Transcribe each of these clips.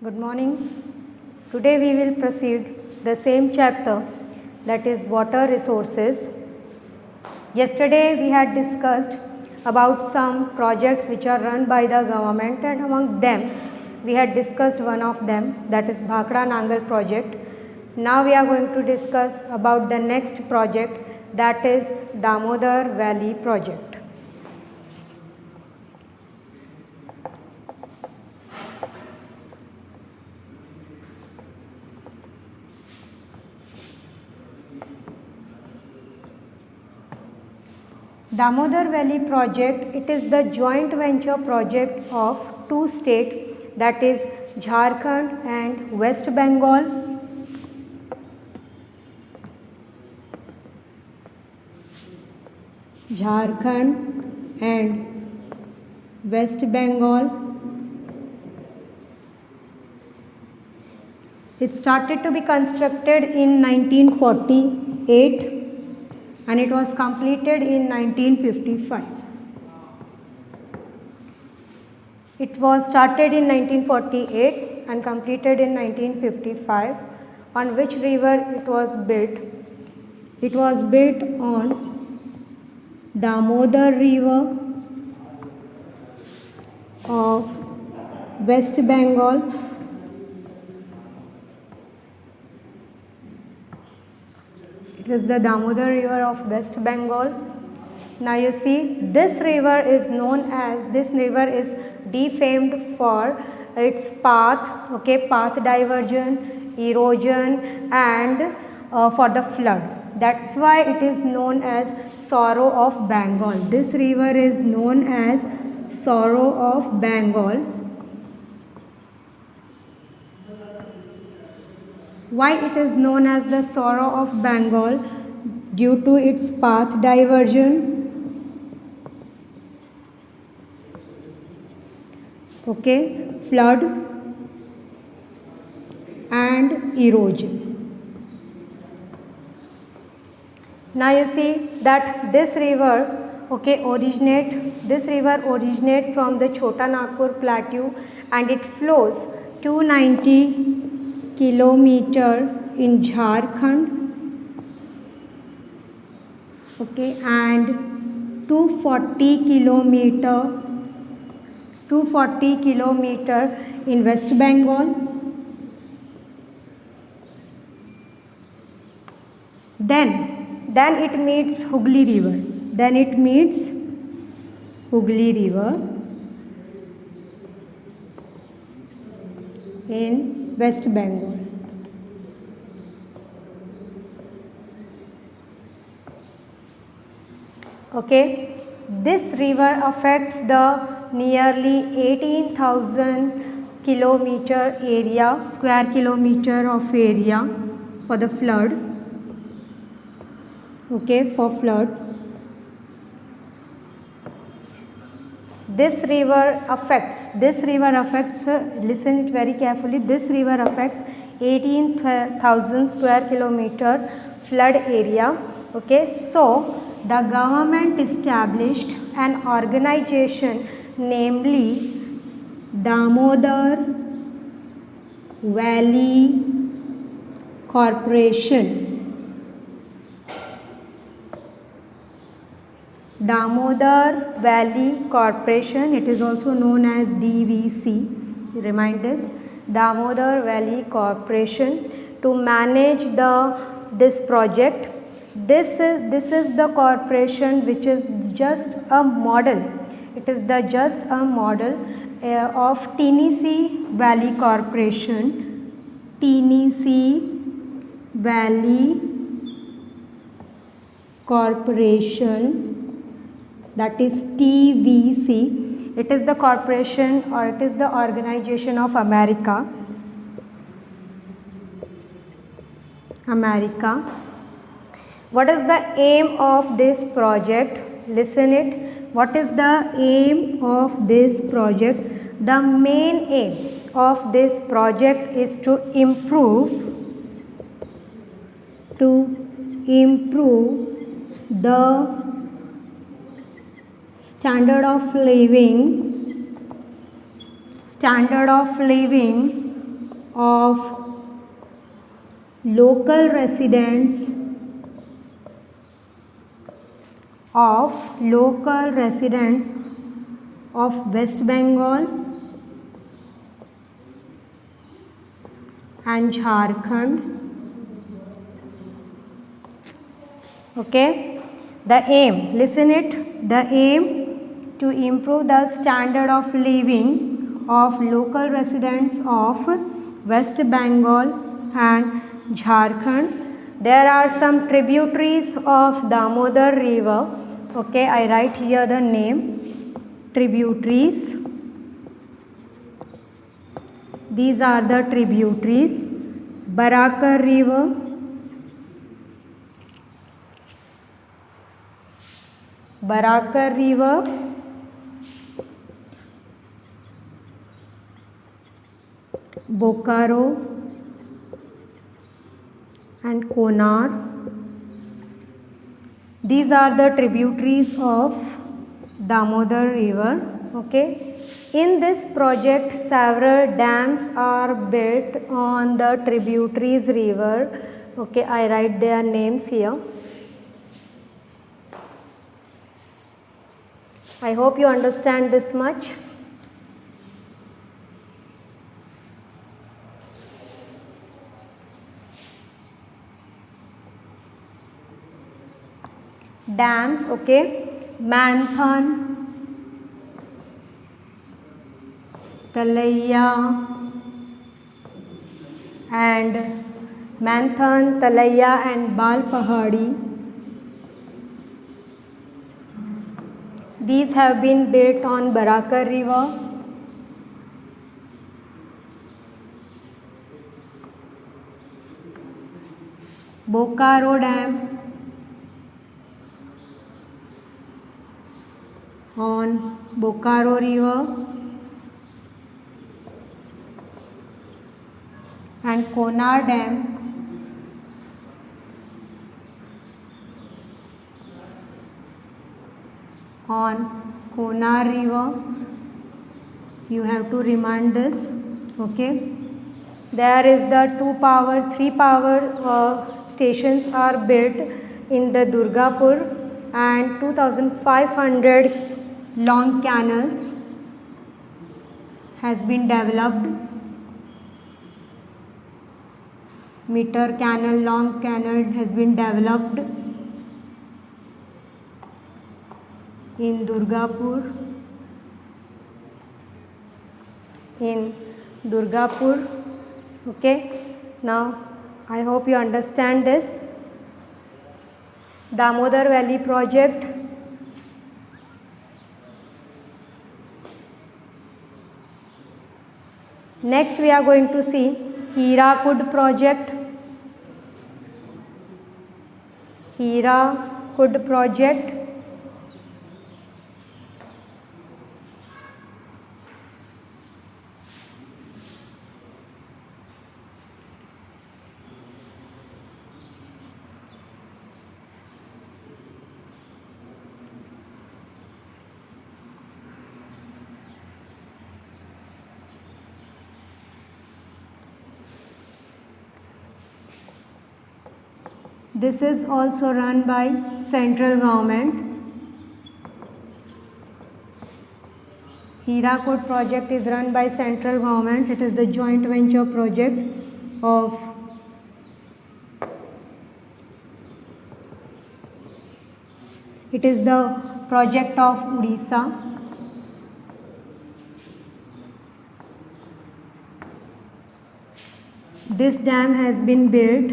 Good morning. Today we will proceed the same chapter, that is water resources. Yesterday we had discussed about some projects which are run by the government, and among them we had discussed one of them, that is Bhakra Nangal project. Now we are going to discuss about the next project, that is Damodar Valley project. Damodar Valley project, it is the joint venture project of two states, that is Jharkhand and West Bengal. Jharkhand and West Bengal. It started to be constructed in 1948 and it was completed in 1955. It was started in 1948 and completed in 1955. On which river it was built? It was built on Damodar River of West Bengal. It is the Damodar River of West Bengal. Now you see, this river is defamed for its path, path diversion, erosion, and for the flood. That's why it is known as Sorrow of Bengal. This river is known as Sorrow of Bengal. Why it is known as the Sorrow of Bengal? Due to its path diversion, flood and erosion. Now you see that this river originate from the Chota Nagpur plateau, and it flows 290 kilometer in Jharkhand, and 240 kilometer in West Bengal. Then it meets Hooghly River. In West Bengal. This river affects the nearly 18,000 square kilometer of area for the flood. For flood. This river affects, listen it very carefully, this river affects 18,000 square kilometer flood area. So the government established an organization, namely Damodar Valley Corporation. Damodar Valley Corporation, it is also known as DVC. Remind this, Damodar Valley Corporation, to manage this project. This is the corporation which is just a model. It is just a model of Tennessee Valley Corporation. Tennessee Valley Corporation, that is TVC. It is the corporation, or it is the organization of America. What is the aim of this project? Listen it. What is the aim of this project? The main aim of this project is to improve the standard of living of local residents of West Bengal and Jharkhand. Okay, the aim, listen it, the aim to improve the standard of living of local residents of West Bengal and Jharkhand. There are some tributaries of Damodar river. Okay, I write here the name, tributaries. These are the tributaries. Barakar river, Bokaro and Konar. These are the tributaries of Damodar river. Okay. In this project, several dams are built on the tributaries river. Okay, I write their names here. I hope you understand this much. Dams, okay, Manthan, Talaiya and Manthan, Talaiya and Bal Pahadi. These have been built on Barakar river. Bokaro Dam on Bokaro river and Konar Dam on Konar river. You have to remind this. Okay. There is the 3 power stations are built in the Durgapur, and 2500 long canals has been developed. Meter canal, long canal has been developed in Durgapur. Okay, now I hope you understand this. Damodar Valley project. Next we are going to see Hirakud project. Hirakud project. This is also run by central government. Hirakud project is run by central government. It is the joint venture project of project of Odisha. This dam has been built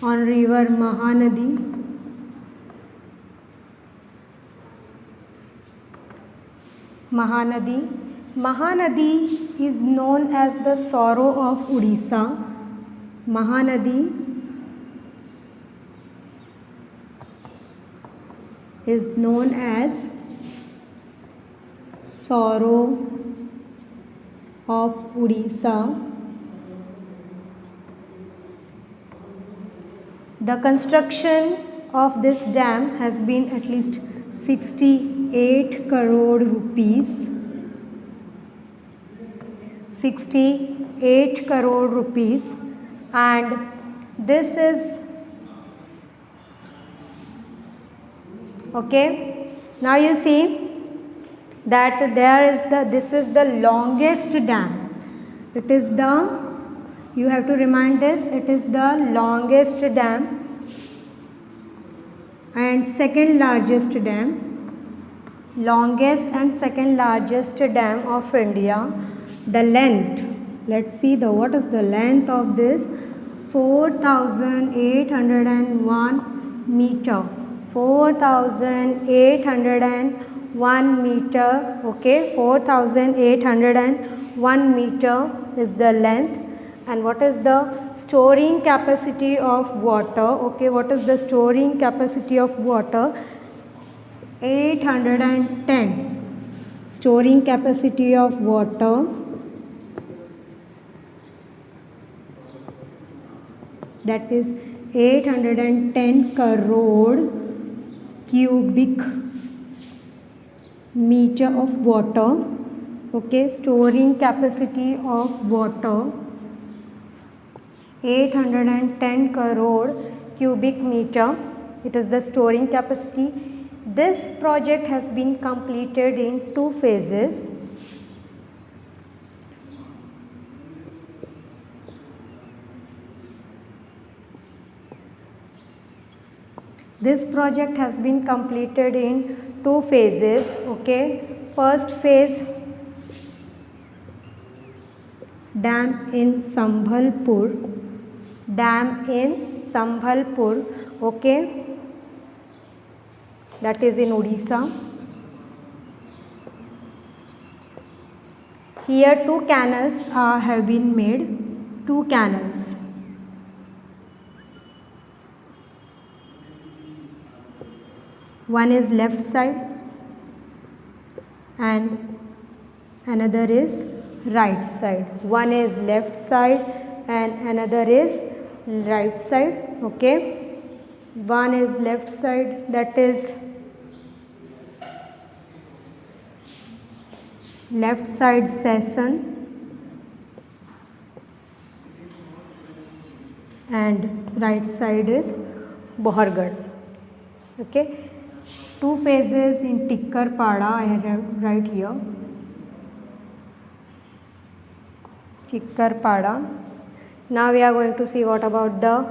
on river Mahanadi. Mahanadi is known as the sorrow of Odisha. Mahanadi is known as sorrow of Odisha. The construction of this dam has been at least 68 68 crore rupees. 68 crore rupees, and this is okay. Now you see that this is the longest dam. It is the, you have to remind this, it is the longest dam and second largest dam, longest and second largest dam of India. The length, let's see what is the length of this. 4,801 meter. 4,801 meter. Okay, 4,801 meter is the length. And what is the storing capacity of water? Okay, what is the storing capacity of water? 810. Storing capacity of water, that is 810 crore cubic meter of water. Okay, storing capacity of water 810 crore cubic meter. It is the storing capacity. This project has been completed in 2 phases. This project has been completed in 2 phases. Okay, first phase, dam in Sambhalpur. Dam in Sambhalpur. Okay, that is in Odisha. Here 2 canals have been made. 2 canals. One is left side and another is right side. One is left side and another is right side. Okay, one is left side, that is left side Sesson, and right side is Bohargarh. Okay, 2 phases in Tikkarpada, I have right here. Tikkarpada. Now we are going to see what about the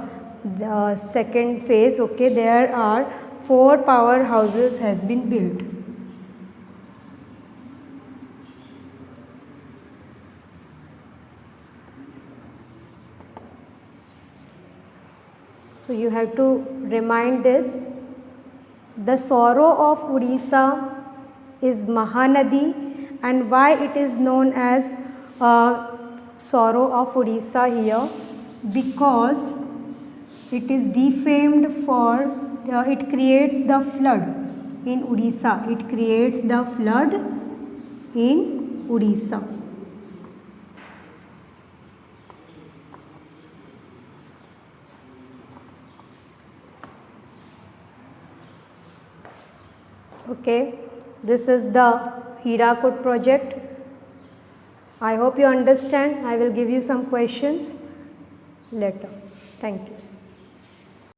second phase. Okay, there are 4 powerhouses has been built. So you have to remind this. The sorrow of Odisha is Mahanadi, and why it is known as sorrow of Odisha here? Because it is defamed for, it creates the flood in Odisha. It creates the flood in Odisha. Okay, this is the Hirakud project. I hope you understand. I will give you some questions later. Thank you.